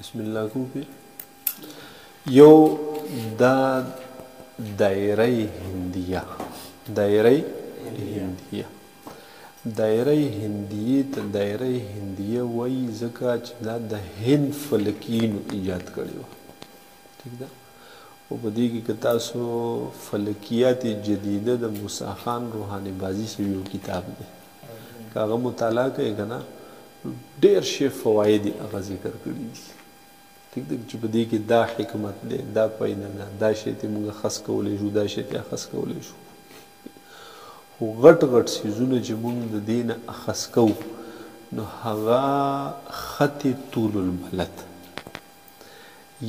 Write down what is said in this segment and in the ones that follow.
بسم الله کوپی یو دا دایره هندیه دایره هندیه ته دایره هندیه وایي ځکه چې دا د هند فلکیینو ایجاد کړې وه ټیک ده او په دې کې که تاسو فلکیات جدیده د موسی خان روحاني بازي سوي یو کتاب دی که هغه مطالعه کوئ که نه ډېر شی فواید یې هغه ذکر کړي دي ټیک ده چې په دې کې دا حکمت دی دا پیدا ده دا شی ته موږ خس کولی شو دا شی ته اخذ کولی شو خو غټ غټ څیزونه چې موږ د دې نه اخذ کوو نو هغه خط طول البلد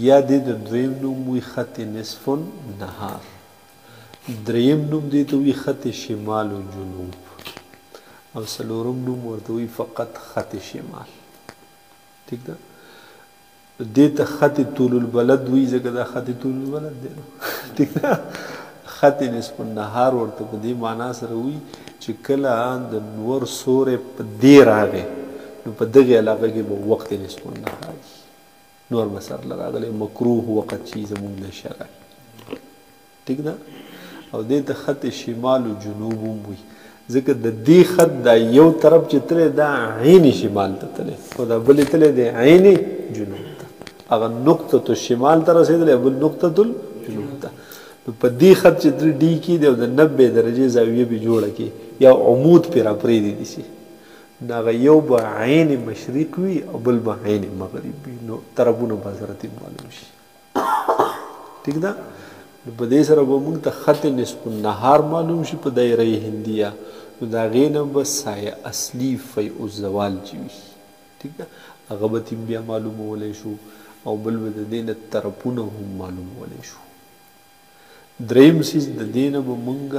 یا دې د دویم نوم وي خط نصف النهار دریم نوم دې ته وي خط شمال و جنوب او څلورم نوم ورته وي فقط خط شمال ټیک ده دې ته خط طول البلد وي ځکه دا خط طول البلد دی ټیک ده خط نصف النهار ورته په دې معنا سره وي چې کله د نور سورې په دې راغی نو په دغې علاقه کې به وقت نصف النهار وي نور به سرله راغلی مکروه وقت چې زمونږ د شرع ټیک ده او دې ته خط شمال و جنوب هم وي ځکه د دې خط دا یو طرف چې تللی دا عین شمال ته تللی او دا بلې تللی دی عین جنوب ته هغه نقطة الشمال ته رسېدلی بل نقطة الجنوب ته نو په دې خط چې ترې ډي کې دی او د 90 درجې زاویه به جوړه کړي یا عمود پرې راپرېږدي داسې نو هغه یو به عین مشرق وي او بل به عین مغرب وي نو طرفونه به سره معلوم شي ټیک ده نو په دې سره به موږ ته خط نصف النهار معلوم شي په دایره هندیه نو د هغې نه به سایه اصلي فیء الزوال چې وي ټیک ده هغه به بیا معلومولی شو او بل به د دې نه طرفونه هم معلومولی شو دریم څیز د دې نه به موږ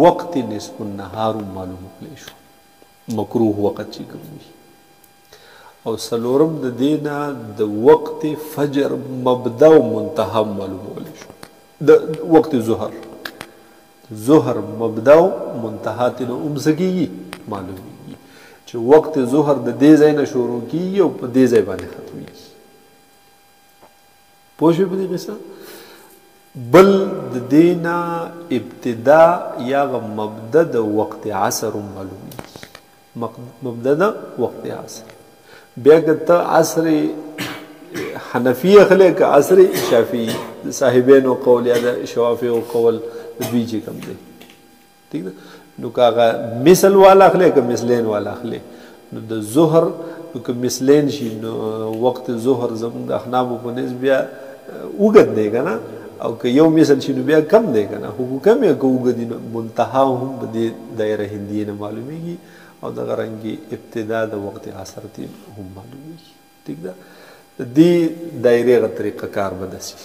وقت نصف النهار هم معلومولی شو مکروه وقت چې کوم وي او څلورم د دې نه د وقت فجر مبدا او منتها معلومولی شو د وقت ظهر مبدا او منتها ته نو هم څه کېږي معلومیږي چې وقت ظهر د دې ځای نه شروع کېږي او په دې ځای باندې ختمیږي پوه شوې په دې قصه بل د دې نه ابتدا یا مبدا د وقت عصر هم معلومیږي مبدا د وقت عصر بیا که ته عصر حنفی اخلی که عصر شافعی صاحبینو قول یا د شوافیو قول د دوی چې کوم دی ٹھیک ده نو که هغه مثل والا اخلی که مثلین والا اخلی نو د ظهر نو که مثلین شي نو وقت ظهر زموږ د احنافو په نسبت بیا اوږد دی که نه او که یو مثل شي نو بیا کم دی که نه خو کم یا که اوږد نو منتها هم په دې دایره هندیې نه معلومیږي او دغه رنګې ابتدا د وقت عصر ته هم معلومیږي ټیک ده د دې دایرې هغه طریقه کار به داسې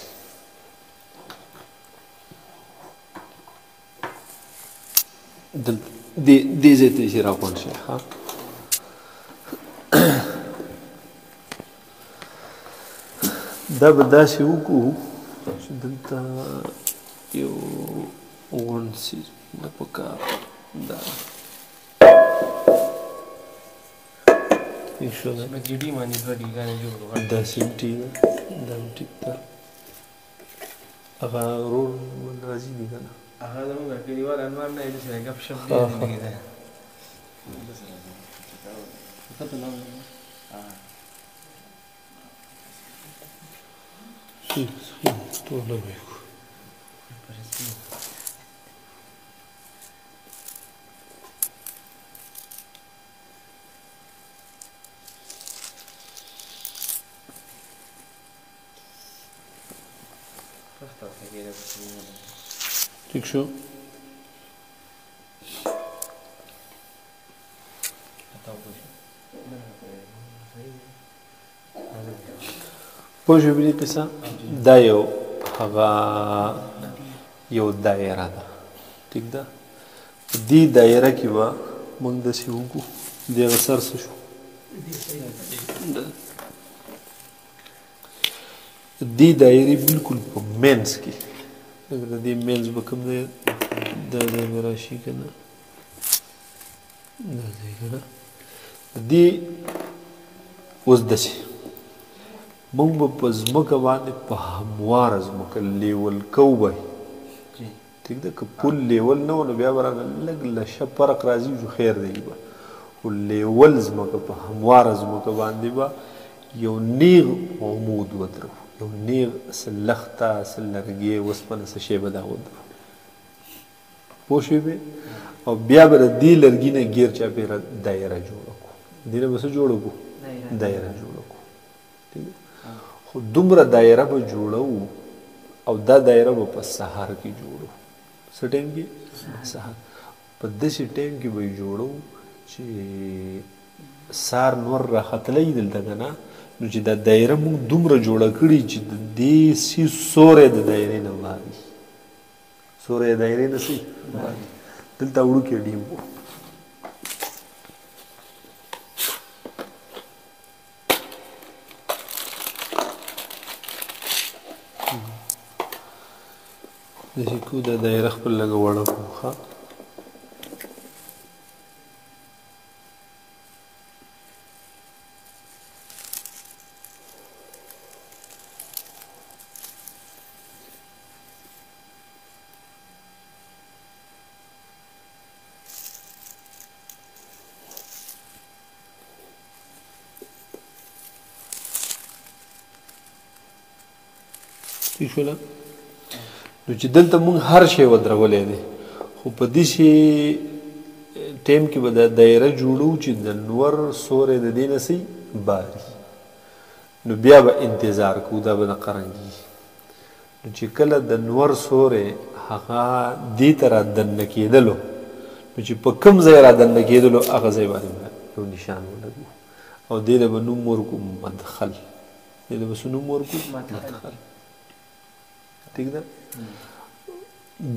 دې ځای ته چې راغونډ شي ښه دا به داسې وکړو چې دلته یو غونډ څیز د پکار دا دا سیمټي ده دا هم ټیک ده هغه ورور راځي دي که نه هغه زموږ کلیوال انوار نه داسې ګپ شپ دی ټوله به یې کړو ٹھیک شو پوه شوې په دې قصه دا یو هغه یو دایره ده ټیک ده په دې دایره کې به موږ داسې وکړو د هغه سر څه شو دې دایرې بالکل په مینځ کې لکه د دې مینځ به کوم دی دا ځای به راشي که نه دا ځای که نه دې اوس داسې مونږ به په ځمکه باندې په همواره ځمکه لیول کوو به ټیک ده که پل لیول نه و نو بیا به رانه لږ لشه فرق راځي جو خیر دی به خو لیول ځمکه په همواره ځمکه باندې به یو نیغ عمود ودرو یو نیغ څه لخته څه لرګی اوسپنه څه شی به دا ودرو پوه شوې بې او بیا به د دې لرګي نه ګیر چاپېره دایره جوړه کړو دې نه به څه جوړه کړو دایره جوړه کړو خو دومره دایره به جوړو او دا دایره به په سهار کې جوړو څه ټایم کې سهار په داسې ټایم کې به یې جوړو چې سهار نور راختلی دلته که نه نو چې دا دایره موږ دومره جوړه کړي چې د دې سوری د دایرې نه باري سوری د دایرې نه سي باري دلته وړوکی ډیم و داسې کو دا دایره خپل لږه وړه کړو ښه ٹھیک شوله نو چې دلته مونږ هر شی ودرولی دی خو په داسې ټایم کې به دا دایره جوړو چې د نور سوری د دې نه سي باري نو بیا به انتظار کوو دا به د قرنګي نو چې کله د نور سوری هغه دې ته را دننه کېدلو نو چې په کوم ځای را دننه کېدلو هغه ځای باندې یو نشان ولګو او دې له به نوم ورکړو مدخل دې له به څه نوم ورکړو مدخل ٹھیک ده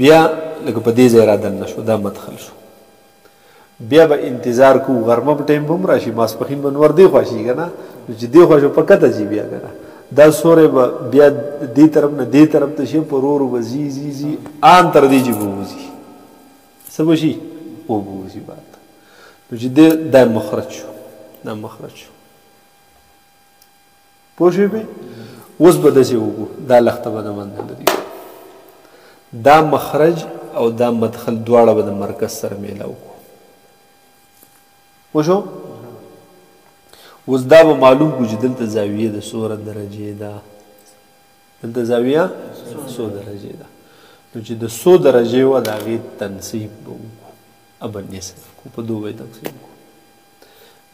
بیا لکه په دې ځای را دننه شو دا مدخل شو بیا به انتظار کوو غرمه په ټایم به هم راشي ماسپښین به نور دې خوا شي که نه نو چې دې خوا شو په کته ځي بیا که نه دا سوری به بیا دې طرف نه دې طرف ته شي په ورو ورو به ځي ځي ځي آن تر دې چې به وځي څه به شي اوبه وځي باد نو چې دې دا مخرج شو دا مخرج شو پوه شوې بې اوس به داسې وکړو دا لخته به د منځه لري دا مخرج او دا مدخل دواړه به د مرکز سره میلاو کړو پوه شو اوس دا به معلوم کړو چې دلته زاویه د څومره درجې ده دلته زاویه څو درجې ده نو چې د څو درجې وه د هغې تنصیب به وکړو ابه نصف کړو په دوه به یې تقسیم کړو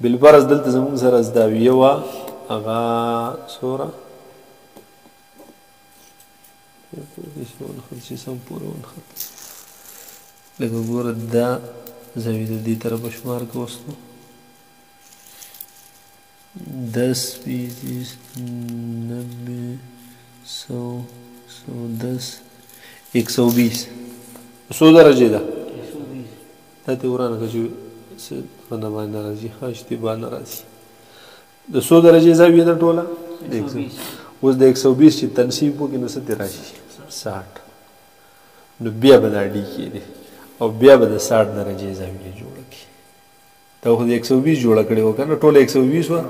بالفرض دلته زموږ سره زاویه وه هغه څومره ونخل چې سم پوره ونخل لکه ګوره دا زاویه د دې طرفه شمار که اوس نو 10 20 90 100 110 120 څو درجې ده دا ته ورانه که چې څه نه باندې راځي ښه اشتباه نه راځي د څو درجې زاویه ده ټوله اوس د 120 چې تنصیب وکړي نو څه ترې راشي 60 نو بیا به دا ډیکې دی او بیا به د 60 درجې زاویه جوړه کړي دا خو د 120 جوړه کړې وه که نه ټوله 120 وه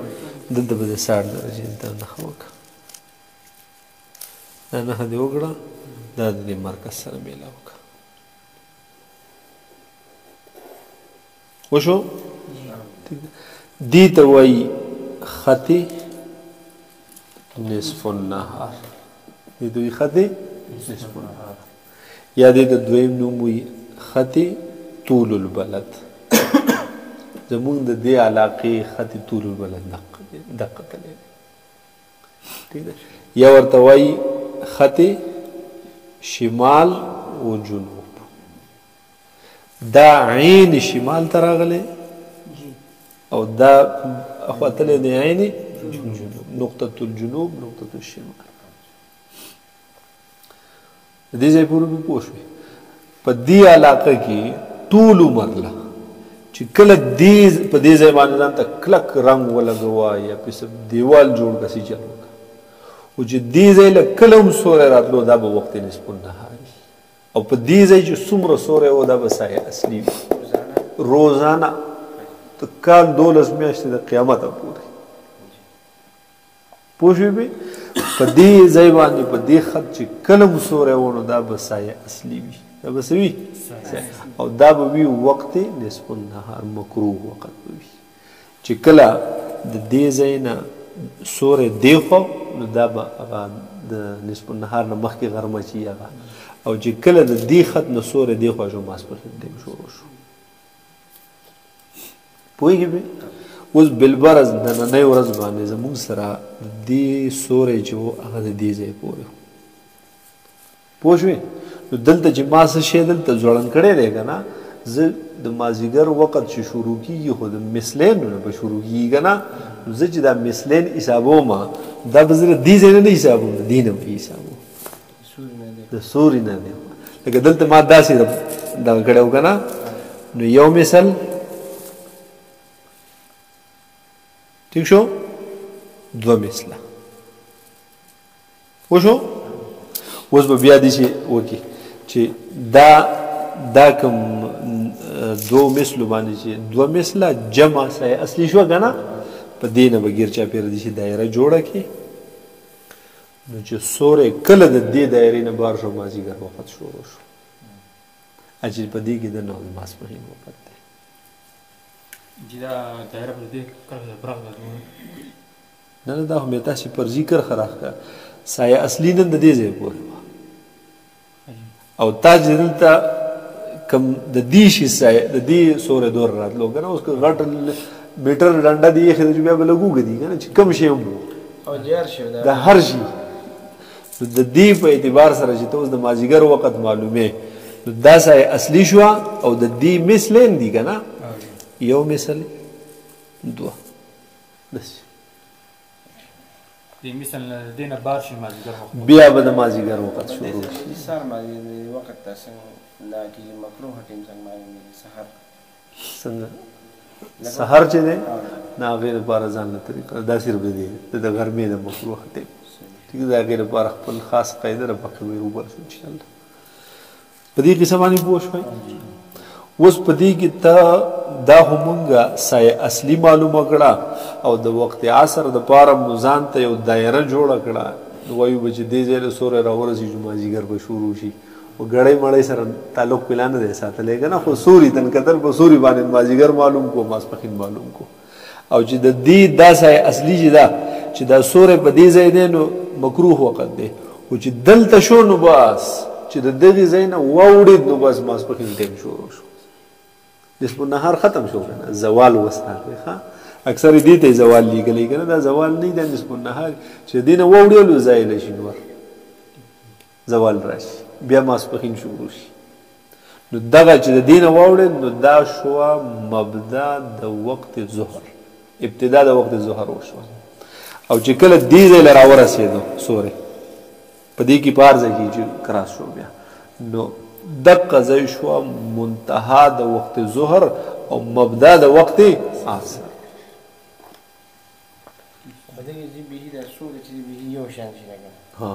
دلته به د 60 درجې دا نښه وکړه دا نښه دې وکړه دا د دې مرکز سره میلاو کړه وشو دې ته وایي خط نصف النهار دې ته وایي خط نصف النهار یا دې ته دویم نوم وایي خط طول البلد زمونږ د دې علاقې خط طول البلد دقه تللی ٹھیک ده یا ورته وایي خط شمال و جنوب دا عین شمال ته راغلی او دا اخواتلی د عین جنوب نقطة الجنوب نقطة الشمال دې ځای پورې به پوه شوې په دې علاقه کې ټول عمر له چې کله دې په دې ځای باندې ځان ته کلک رنګ ولګوه یا پسې دیوال جوړ کړه سي چل وکړه او چې دې ځای له کله هم سوری راتلو دا به وخت نصف النهار او په دې ځای چې څومره سوری و دا به سایه اصلي وي روزانه د کال 12 میاشتې د قیامته پورې پوه شوې به په دې ځای باندې په دې خط چې کله مو سوری و نو دا به سایه اصلي وي دا به څه وي او دا به وي وقت نصف النهار مکروه وقت به وي چې کله د دې ځای نه سوری دی خوا نو دا به هغه د نصف النهار نه مخکې غرمه چې هغه او چې کله د دې خط نه سوری دی خوا شو ماسپښین ټیم شروع شو پوهېږې به اوس بالبرز نننۍ ورځ باندې زموږ سره د دې سوری چې و هغه د دې ځای پورې پوه شوې نو دلته چې ما څه شی دلته ځوړند کړی دی که نه زه د مازدیګر وخت چې شروع کېږي خو د مثلینو نه به شروع کېږي که نه نو زه چې دا مثلین حسابوم دا به زه د دې ځای نه نه حسابوم د دې نه به حسابوم د سوري نه دی لکه دلته ما داسې دغه کړی و که نه نو یو مثل ٹھیک شو دو مثله پوه شو اوس به بیا داسې وکړي چې دا کوم دو مثلو باندې چې دوه مثله جمع سایه اصلي شوه که نه په دې نه به ګیر چاپېره داسې دایره جوړه کړي نو چې سوری کله د دې دایرې نه بار شو مازدیګر وخت شروع شو چې په دې کې د نو ماسپښین وخت دی چې دا دایره پر دې کله برابر نه نه دا خو مې تاسې پر ذکر خراخ کړه سایه اصلي نن د دې ځای پورې وه او تا چې دلته کوم د دې شي سایه د دې سوری دور راتلو که نه اوس که غټ میټر ډنډه دې ایښې ده چې بیا به لږ اوږه دي که نه چې کوم شی هم او جار شو د هر شي نو د دې په اعتبار سره چې ته اوس د مازدیګر وخت معلومې نو دا سایه اصلي شوه او د دې مثلین دي که نه یو مثل دوه داسې دې مثل دې نه بار شي مازدیګر وخت بیا به د مازدیګر وخت شروع شي سهار باندې وخت ته څنګه لا کېږي مکروه ټیم څنګه معلومېږي سهار څنګه سهار چې دی نه هغې لپاره ځان له طریقه دا صرف د دې د غرمې د مکروه ټیم ټیک ده د هغې لپاره خپل خاص قاعده را پکې وي وباسو انشاءالله په دې قصه باندې پوه شوئ اوس په دې کې ته دا خو مونږه سایه اصلي معلومه کړه او د وخت عصر دپاره مو ځان ته یو دایره جوړه کړه نو وایو به چې دې ځای له سوری راورسېږو مازدیګر به شروع شي خو ګړی مړی سره تعلق پلا نه دی ساتلی که نه خو سوري تن کتل په سوري باندې مازدیګر معلوم کو ماسپښین معلوم کو او چې د دې دا سایه اصلي چې ده چې دا سوری په دې ځای دی نو مکروه وخت دی خو چې دلته شو نو بس چې د دغې ځای نه واوړېد نو بس ماسپښین ټیم شروع شو نصف النهار ختم شو کنه زوال وساته ها اکثر دې ته زوال لیکلی کنه دا زوال نه دی نصف النهار چې دینه وړلو زایل شي نور زوال راشي بیا ماسپښین شروع شي نو دغه چې د دینه وړل نو دا شو مبدا د وخت ظهر ابتدا د وخت ظهر وشو او چې کله دې ځای له راورسېدو سوري په دې کې پار ځای کې چې کراس شو بیا نو دقه ځای شو منتها د وخت ظهر او مبدا د وخت عصر په دې کې چې به د سوري چې به یو شان شي لګا ها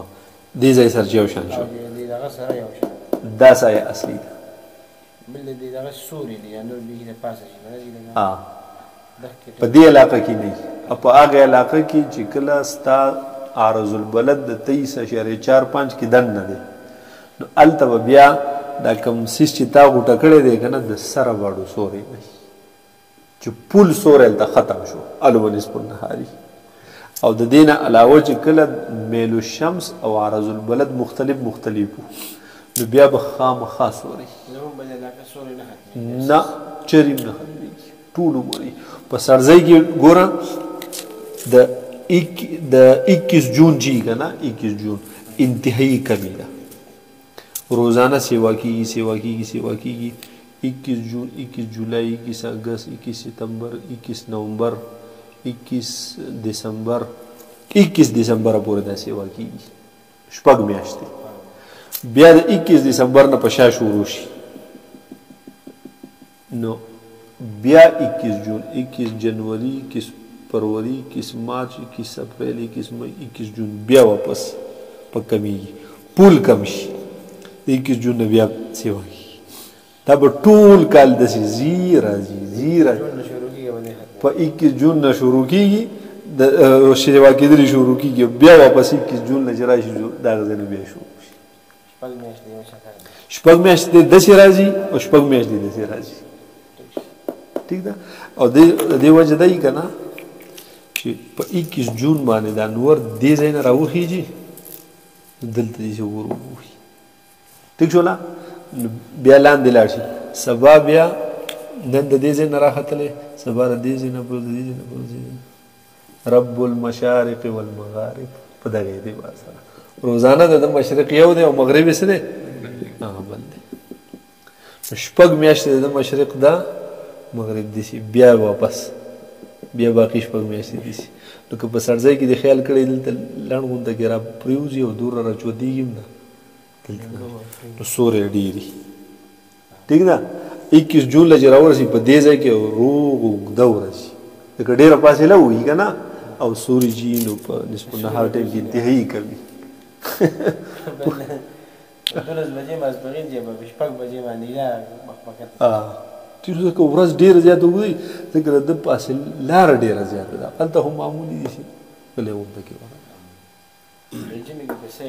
دې ځای سره یو شان شو دې دغه سره یو شان دا سایه اصلي ده بل دې دغه سوري دی نور به د پاسه شي نه دی لګا ها په دې علاقه کې نه په هغه علاقه کې چې کله ستا عارض البلد د 23.45 کې دن نه دی نو هلته به بیا دا کوم سیس چې تا غوټه کړی دی که نه د سره باړو سوری دی چې پول سوری هلته ختم شو الو نصف النهاري او د دې نه علاوه چې کله میل الشمس او عارض البلد مختلف وو نو بیا به خامخا سوری زموږ بل علاقه سوري نه ختمېږي نه چریم نه ختمېږي ټول عمر په سرځای کې ګوره د 21 جون جی که نه 21 جون انتهایی کمی ده روزانه سیوا کیږي 21 جون 21 جولائی 21 اگست 21 ستمبر 21 نومبر 21 دسمبر 21 دسمبر پورې دا سیوا کیږي شپږ میاشتې بیا د 21 دسمبر نه په شا شروع شي نو بیا 21 جون 21 جنوری 21 فروری 21 مارچ 21 اپریل 21 مئی 21 جون بیا واپس په کمیږي پول کم شي 21 جون بیا سیوا کیږي دا به ټول کال داسې ځي راځي په 21 جون نه شروع کیږي د شریوا کېدلی شروع کېږي بیا واپس 21 جون نه چې راشي دا غزه نه بیا شروع شي شپږ میاشتې داسې راځي او شپږ میاشتې داسې راځي ټیک ده او د دې وجه دی که نه چې په 21 جون باندې دا نور دې ځای نه راوخیږي دلته داسې ور ووهي ټیک شوله بیا لاندې لاړ شي سبا بیا نن د دې ځای نه راختلی سبا د دې ځای نه بل د دې ځای نه بل ځای رب المشارق والمغارب په دغه اعتبار سره روزانه د مشرق یو دی او مغرب یې څه دی بل دی شپږ میاشتې د مشرق دا مغرب دي شي بیا واپس بیا باقي شپږ میاشتې دي شي نو که په سړځای کې د خیال کړی دلته لنډ غونډه کې را پرېوځي او دور را چودېږي هم نه دلته نو سورې ډېري ټیک ده 21 جون له چې راورسي په دې ځای کې روغ اوږده ورځي لکه ډېره فاصله وي که نه او سوري چې نو په نصف النهار ټایم کې انتهایي کوي 12 بجې ماسپښین چې به شپږ بجې باندې یا مخمکت چې ځکه ورځ ډېره زیاته وي ځکه د فاصله لاره ډېره زیاته ده هلته هم معمولي دي شي غلی غونډه کې ژمي کې پیسې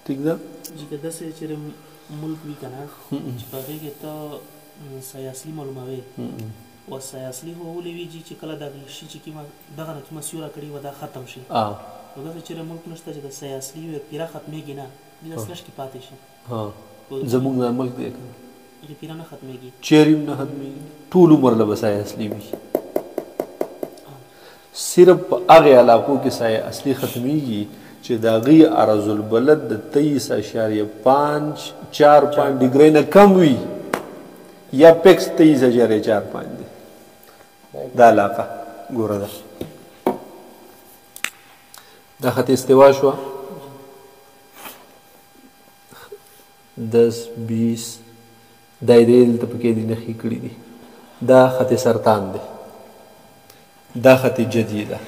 ټیک ده چې که داسې چېرې ملک وي که نه چې په هغې کې ته سیاسي معلوموې و سیاسي خو ولې چې کله دغه شي چې دغه نه کومه سیوره کړې وه دا ختم شي نو داسې چېرې ملک نشته چې د سیاسي پیره ختمېږي نه دې داسې کې پاتې شي زمونږ دا ملک دی که هغې پیره نه ختمېږي چیرې هم نه ختمېږي ټول عمر له به سایه اصلي وي صرف په هغې علاقو کې سایه اصلي ختمېږي چې د هغې عرض البلد د 23.4 ډګرۍ نه کم وي یا پیکس 23.45 دی دا علاقه ګوره ده دا خط استوا شوه 10 20 دایرې دلته پکې دي نښې کړي دي دا خط سرطان دی دا خط جدي ده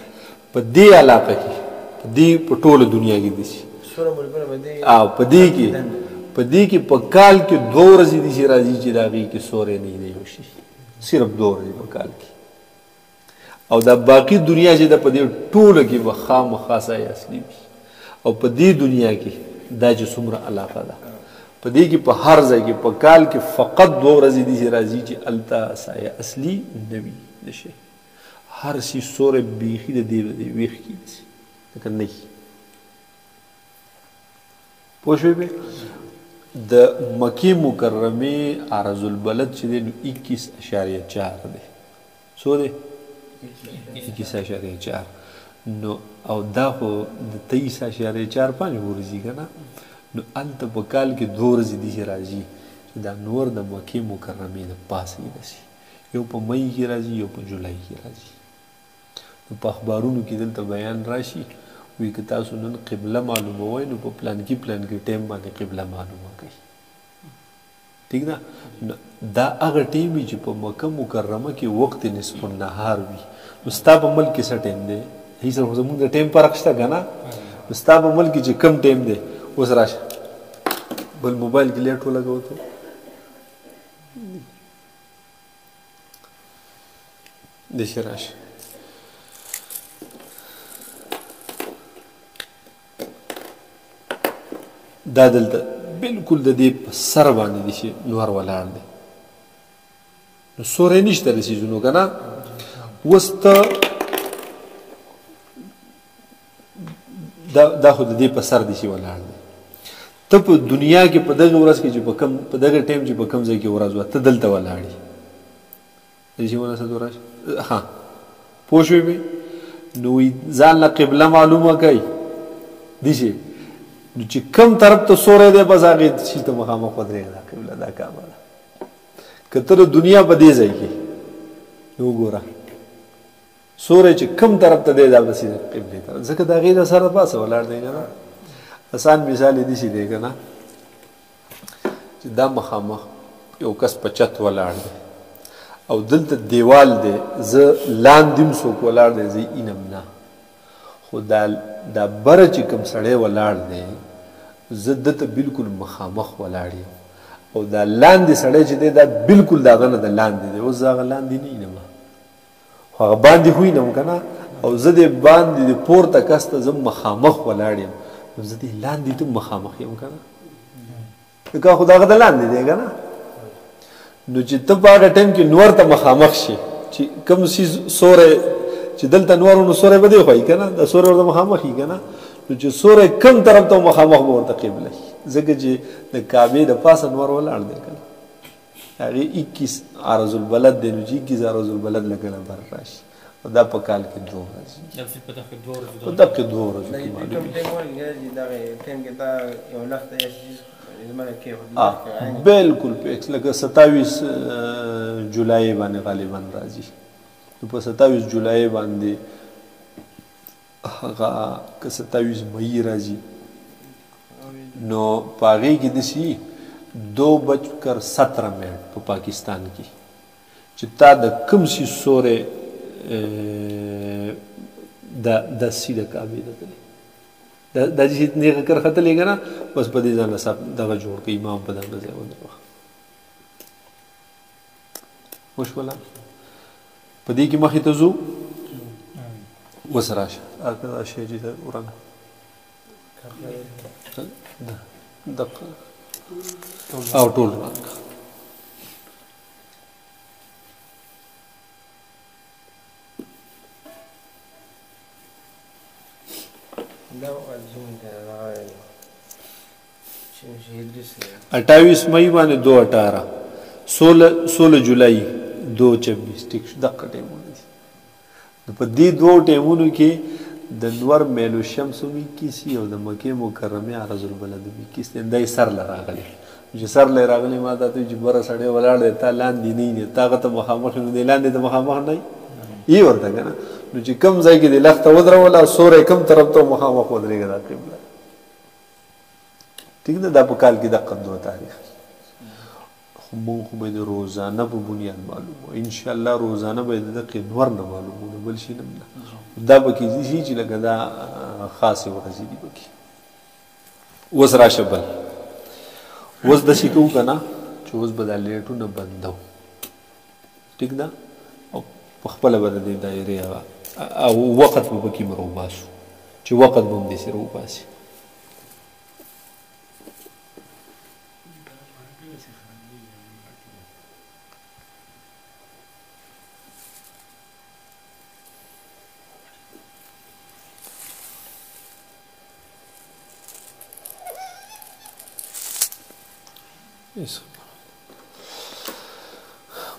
په دې علاقه کې په دې په ټوله دنیا کې دي شي او په دې کې په کال کې 2 ورځې دي چې راځي چې د هغې کې سوری نه دی وشي صرف 2 ورځې په کال کې او دا باقي دنیا چې ده په دې ټوله کې به خامخا سایه اصلي وي او په دې دنیا کې دا چې څومره علاقه ده په دې کې په هر ځای کې په کال کې فقط 2 ورځې دي چې راځي چې هلته سایه اصلي نه وي د شی هر شي سوری بیخي د دې ویښ کې دي لکه نه پوه شوې بې د مکې مکرمې عرض البلد چې دی نو 21.4 دی څو دی 21.4 نو او دا خو د 23.45 ورځي که نه نو هلته په کال کې 2 ورځې دي چې راځي چې دا نور د مکې مکرمې د پاسه یې رسي یو په مۍ کې راځي یو په جولای کې راځي نو په اخبارونو کې دلته بیان راشي وی که تاسو نن قبله معلوموئ نو په پلان کې ټیم باندې قبله معلومه کوي ټیک ده دا هغه ټیم وي چې په مکه مکرمه کې وقت نصف النهار وي نو ستا په ملک کې څه ټیم دی هیڅ سره زموږ د ټیم فرق شته که نه نو ستا په ملک کې چې کم ټیم دی اوس راشه بل موبایل کې لیټ ولګوه ته داسې راشه دا دلته بالکل د دې په سر باندې دي چې نور ولاړ دی نو سوری نشته د څیزونو که نه اوس ته دا خو د دې په سر دي چې ولاړ دی ته په دنیا کې په دغه ورځ کې چې په دغه ټایم چې په کوم ځای کې ورځ وه ته دلته ولاړې داسې وناسد ورشه ها پوه شوې مې نو ځان له قبله معلومه کوي داسې نو چې کم طرف ته سوری دی بس هغې شي ته مخامخ ودرېږه دا قبله دا کعبه ده که ته د دنیا په دې ځای کې نو وګوره سوری چې کم طرف ته دی دا بس قبلې طرف ځکه د هغې د سره پاسه ولاړ دی که نه آسان مثال یې داسې دی که نه چې دا مخامخ یو کس په چت ولاړ دی او دلته دیوال دی زه لاندې هم څوک ولاړ دی زه اینم نه خو دا بره چې کوم سړی ولاړ دی زه دته بالکل مخامخ ولاړ یم او دا لاندې سړی چې دی دا بالکل د هغه نه د لاندې دی اوس زه هغه لاندې نه وینم خو هغه باندې خو وینم که نه او زه دې باندې د پورته کس ته زه مخامخ ولاړ یم نو زه دې لاندې ته مخامخ یم که نه که خو دغه د لاندې دی که نه نو چې ته په هغه ټایم کې نور ته مخامخ شي چې کوم څیز سوری چې دلته نور نو سوری به دی خوایي که نه د سوری ورته مخامخ وي که نه نو چې سوری کوم طرف ته مخامخ به ورته قبله شي ځکه چې د کعبې د پاسه نور ولاړ دی که نه هغې 21 عرض البلد دی نو چې 21 عرض البلد لکه نه بر راشي دا په کال کې 2 ورځې په دقیق 2 ورځو کې بالکل فکس لکه 27 جولای باندې غالبا راځي نو په 27 جولای باندې هغه که 27 مئی راځي نو په هغې کې داسې 2:17 په پاکستان کې چې تا د کوم شي سوری د سیده کعبې ته تللی دا چې نیغه کرښه تللی که نه بس په دې ځان صاحب دغه جوړ کړه امام په دغه ځای ودروه وشوله په دې کې مخې ته ځو اوس راشه دا شی چې ورنه دقه او ټول رنګ اٹھائیس مئی باندې 218 16 جولائی 226 ټیک شو دغه ټایمونه دي نو په دې دوه ټایمونو کې د نور میلو شمس هم 21 او د مکې مکرمې عرض البلد هم 21 دی سر له راغلی چې سر له راغلی ما ته چې بره سړی ولاړ دی تا لاندې نه یې تا هغه ته مخامخ نو دی لاندې ته مخامخ نه یې ورته که نه نو چې کوم ځای کې د لخته ودروله سوری کوم طرف ته مخامخ ودرېږه دا قبله ټیک ده دا په کال کې دقه 2 تاریخ خو مونږ خو به د روزانه په بنیاد معلومو انشاءالله روزانه به د دقې نور نه معلومونه بل شي نه دا به کې شي چې لکه دا خاصې ورځې دي پکې اوس راشه بل اوس داسې کوو که نه چې اوس به دا لیټونه بندو ټیک ده او په خپله به د دې دایرې او وخت به پکې راوباسو چې وخت به هم داسې راوباسي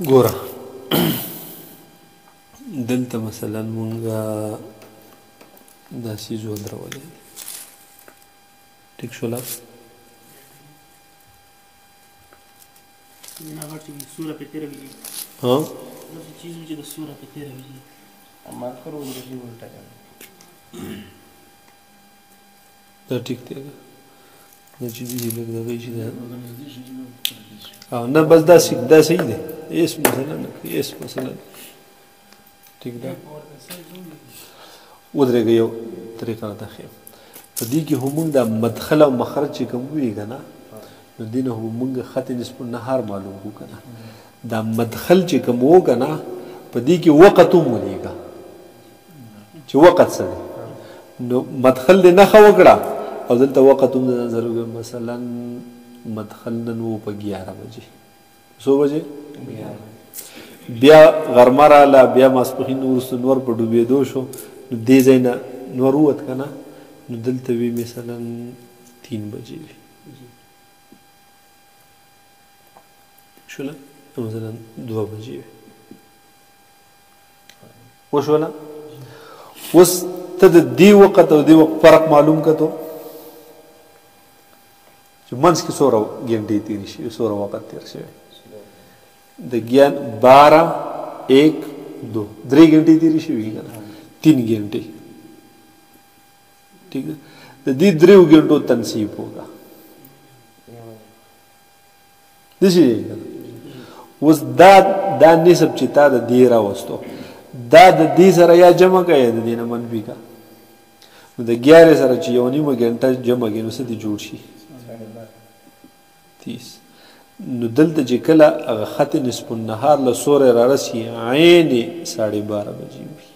ګوره دلته مثلا مونږه دا څیز ودرولی دی ټیک شوله هغه چې سوره پې تېروي داسې چیز وي چې د سوره پې تېروي دا ټیک دی دا چې دي لږ دغه شي او نه بس دا صحیح دی هېڅ مثلا نه کوي هېڅ مثلا ټیک ده ودرېږه یو طریقه راته ښیم په دې کې هم موږ دا مدخل او مخرج چې کوم وي که نه نو دې نه هم موږ خط نصف النهار معلوم کړو که نه دا مدخل چې کوم و که نه په دې کې وقت هم ولیږه چې وقت څه دی نو مدخل دې نښه وکړه او دلته وقت هم د نظر وکړه مثلا مدخل نن و په 11 بجې څو بجې بیا غرمه راله بیا ماسپښین وروسته نور په ډوبېدو شو نو دې ځای نه نور ووت که نه نو دلته وي مثلا 3 بجې وي شوله مثلا 2 بجې وي وشوله اوس ته د دې وخت او دې وخت فرق معلوم کړه چې منځ کې څومره ګنټې تېرې شوي څومره وخت تېر شوی د 12 1 2 3 घंटे تیری شوي که نه 3 घंटे ٹھیک ہے د دې 3 घंटो تنصیب ہوگا دسی اوس دا نسب چې تا د دې راوستو دا د دې سره یا جمع کوي د دې نه منفي کا نو د 11 سره چې یو نیمه ګنټه جمع کړي نو څه دي جوړ شي 30 نو دلته چې کله هغه خط نصف النهار له سورې رارسي عین 12:30 بجې وي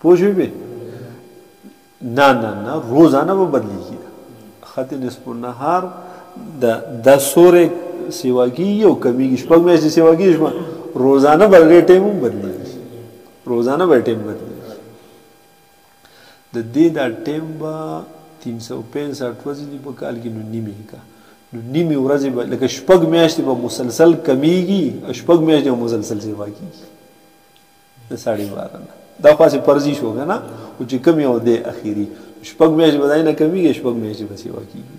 پوه شوې به نه روزانه به بدلیږي خط نصف النهار دا سورې سیوا کېږي او کمیږي شپږ میاشتې سیوا کېږي روزانه به هغې ټایم هم بدلیږي روزانه به ټایم بدلیږي د دې دا ټایم به 365 ورځې دي په کال کې نو نیمې کا نو نیمې ورځې به لکه شپږ میاشتې به مسلسل کمیږي او شپږ میاشتې به مسلسل سیوا کېږي د 12.5 نه دا خاصه فرضي شو کنه او چې کم یو دی اخیری شپږ میاشتې به دای نه کمیږي شپږ میاشتې به سیوا کېږي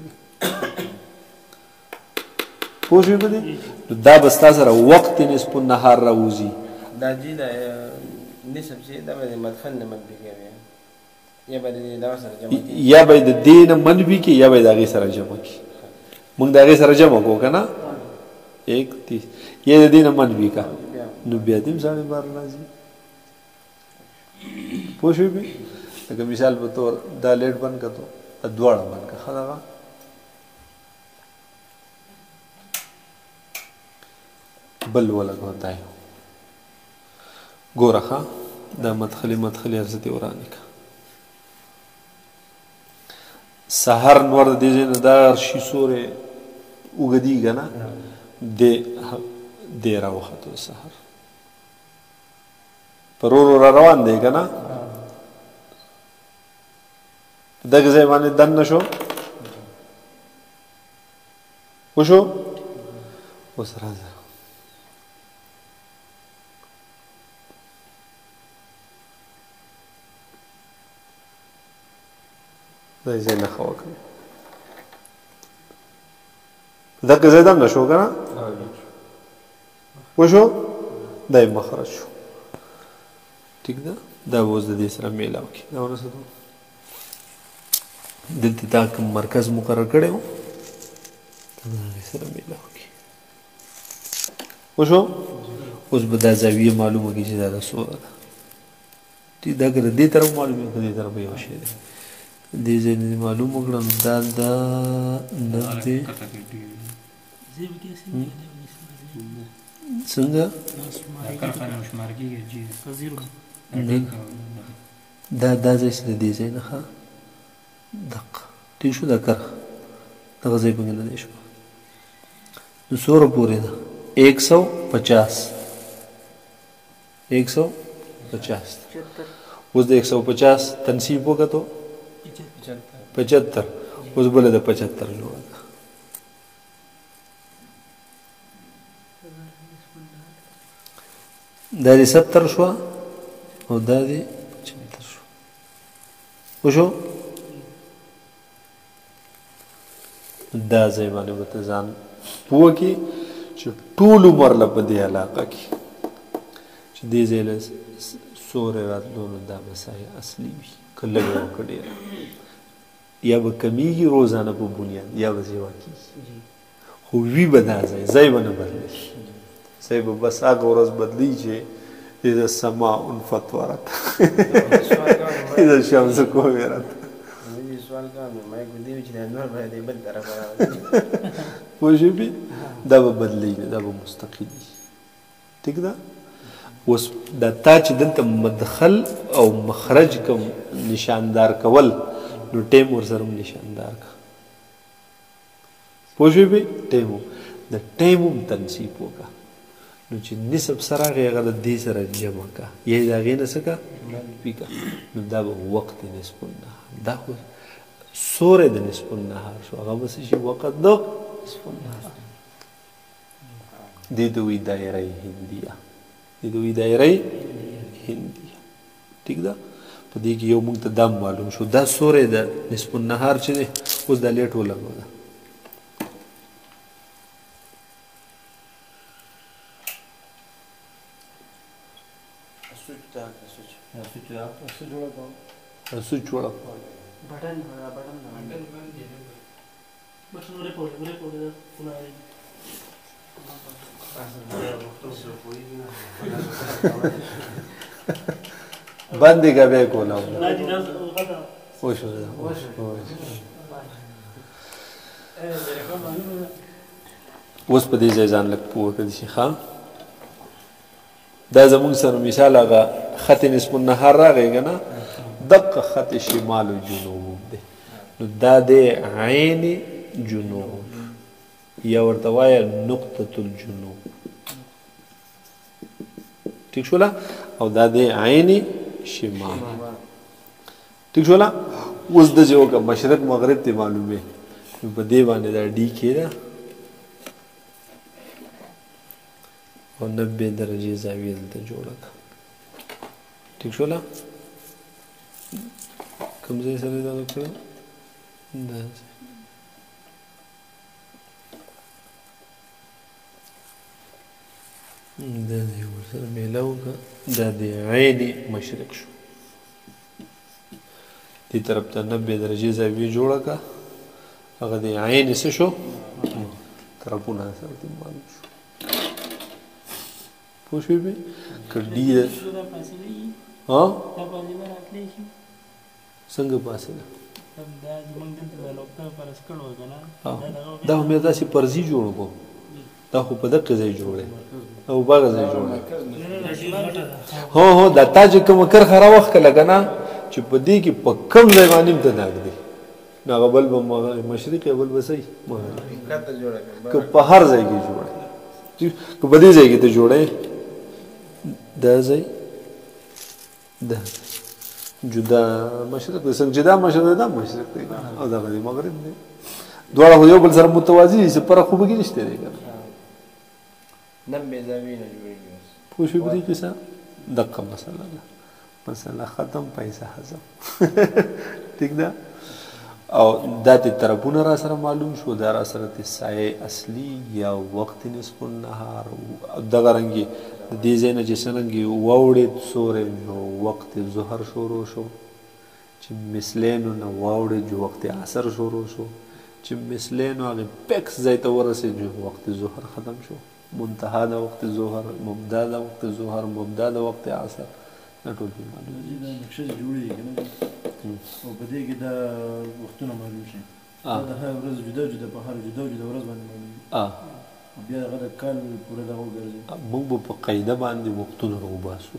پوه شوې په دې دا به ستا سره وقت نصف النهار راوځي دا جی دا نصف چې دا به مدخل نه منفي کوي یا به دا سره جمع یا به د دې نه منفي کې یا به د هغې سره جمع کې موږ د هغې سره جمع کوو که نه 1 یا د دې نه منفي کا نو بیا دې هم 12.5 راځي پوه شوې به لکه مثال په طور دا لیټ بند کړه تو دواړه بند کړه ښه دغه بل ولګو دا یو ګوره ښه دا مدخلي هر څه دې ورانې که سهار نور د دې ځای نه دا شي سورې اوږدېږي که نه دی راوختو سهار پر ورو را روان دی که نه دغه ځای باندې دننه شو وشو اوس راځه دا ځای نښه وکړه دغه ځای دننه شو که نه وشو دا یې مخرج شو ٹھیک ده دا به اوس د دې سره میلاو کړي دا ورسېدو دلته دا کوم مرکز مقرر کړی و د هغې سره میلاو کړي وشو اوس به دا زاویه معلومه کړي چې دا د څومره ده ټیک دا که د دې طرف معلوم وي که دې طرف یو شی دی دې ځای نه معلوم وکړه نو دا نږدې څنګه دا ځای چې د دې ځای نه ښه دقه ټیک شو دا کرښه دغه ځای پکې نه دی شو نو څومره پورې ده 150 اوس د 150 تنصیب وکړو 75 اوس بله د 75 جوړه ده دا دې 70 شوه او دا دې 75 شو وشو دا ځای باندې به ته ځان پوه کړې چې ټول عمر له په دې علاقه کې چې دې ځای له سورې راتلو نو دا مسایل اصلي وي که لږ وه که ډېره یا به کمیږي روزانه په بنیاد یا به سیوا کېږي خو وي به دا ځای به نه بدلېږي ځای به بس هغه ورځ بدلېږي چې اذا السماء انفطرت اذا الشمس كورت سوال کوم ما یې ګوندې چې دا نور به دې بل طرف راوړي پوه شوې دا به بدلېږي دا به مستقلي ټیک ده اوس دا تا چې دلته مدخل او مخرج کوم نشاندار کول نو ټیم ورسره هم نشاندار که پوه شوې ټیم د ټیم هم تنصیب وکړه نو چې نسب سره راغی هغه د دې سره جمع که یا یې د هغې نه څه که منفي که نو دا به وقت نصف النهار دا خو سوری د نصف النهار شو هغه به څه شي وقت د نصف النهار دې ته وایي دایره هندیه دې ته وایي دایره هندیه ټیک ده په دې کې یو موږ ته دا معلوم شو دا سوری د نصف النهار چې دی اوس دا لیټ ولګو ده سوچ جوړه بٹن ورې پورې ده کولای باندې کا به کولا وشو اوس په دې ځای ځان لږ پوه کړي شي ښه دا زموږ سره مثال هغه خط نصف النهار راغی که نه دقه خط شمال و جنوب دی نو دا دی عین جنوب یا ورته وایه نقطة الجنوب ٹھیک شولا او دا دی عین شمال ٹھیک شولا اوس د جو که مشرق مغرب ته معلومه په دې باندې دا ډی کې ده او 90 درجې زاویه دلته جوړه کړه ٹھیک شولا کوم ځای سره دا وکړه دا دا دی ورسره میلاو که دا دی عین مشرق شو دې طرف ته 90 درجې زاویه جوړه کړه هغه د عین څه شو طرفونه سره دې معلوم شو پوه شوې به که ډي ها څنګه فاصله دا هم داسې پرزي جوړ کړو دا خو په دقه ځای جوړی او باغه ځای جوړی هو دا تا چې کوم کرخه راوخت کله که نه چې په دې کې په کم ځای باندې هم ته داغ دی نو هغه بل به مشرق یا بل به صحیح که په هر ځای کې جوړی که په دې ځای کې ته جوړی دا ځای دا جدا مشرق دی څنګه چې دا مشرق دی دا مشرق دی او دغه دی مغرب دی دواړه خو یو بل سره متوازي دي څه فرق خو پکې نشته دی که نه 90 زاویې نه جوړېږي پوه شوې په دې کیسه دقه مسله ده مسله ختم پیسه هضم ټیک ده او دا تی طرفونه را سره معلوم شو دا را سره تی سایه اصلي یا وقت نصف النهار دغه رنګې د دې ځای نه چې څرنګې واوړېد سوری نو وقت ظهر شروع شو چې مثلینو نه واوړېد جو وقت عصر شروع شو چې مثلینو هغې پیکس ځای ته ورسېد جو وقت ظهر ختم شو منتها د وقت ظهر مبدا د وقت ظهر مبدا د وقت عصر دا ټول دې معلوم دي دا نقشه جوړېږي که نه او په دې کې دا وختونه معلوم شي دا د هر ورځ جدا جدا په هر جدا جدا ورځ باندې معلوم بیا هغه د کال پوره دغه وګرځي موږ به په قاعده باندې وختونه راوباسو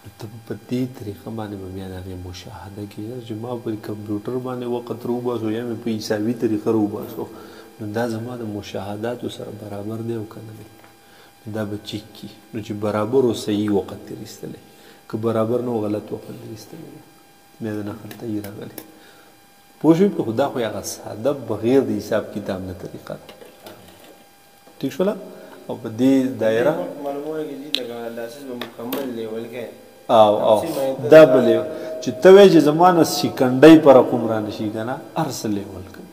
نو ته په دې طریقه باندې به بیا د هغې مشاهده کېږي چې ما په کمپیوټر باندې وخت راوباسو یا مې په حسابي طریقه راوباسو نو دا زما د مشاهداتو سره برابر دی او که نه دی دا به چیک کي نو چې برابر او صحیح وخت ترې ایستلی که برابر نه غلط وخت ترې ایستلی دی بیا د نقل تایي راغلی پوه شوې خو دا خو هغه ساده بغیر د حساب کتاب نه طریقه ده ٹھیک شوله او په دې دایره معلومېږي چې لکه داسې به مکمل لیول کې او دا به لیول چې ته وایې چې زما نه سیکنډۍ په رقم را نه شي که نه هر څه لیول کوي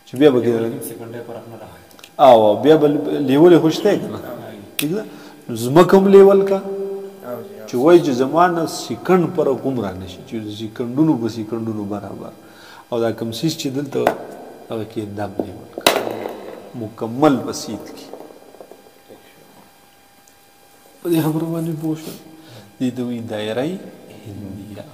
چې بیا به او بیا به لیول یې خو شته که نه ٹھیک ده نو ځمکه هم لیول کا چې وایي چې زما نه سیکنډ په رقم را نه شي چې سیکنډونو په سیکنډونو برابر او دا کوم څیز چې دلته هغه کې دم لیول کا مکمل بسیط کی په دې خبرو باندې پوه شو دې ته وایي دایره هندیه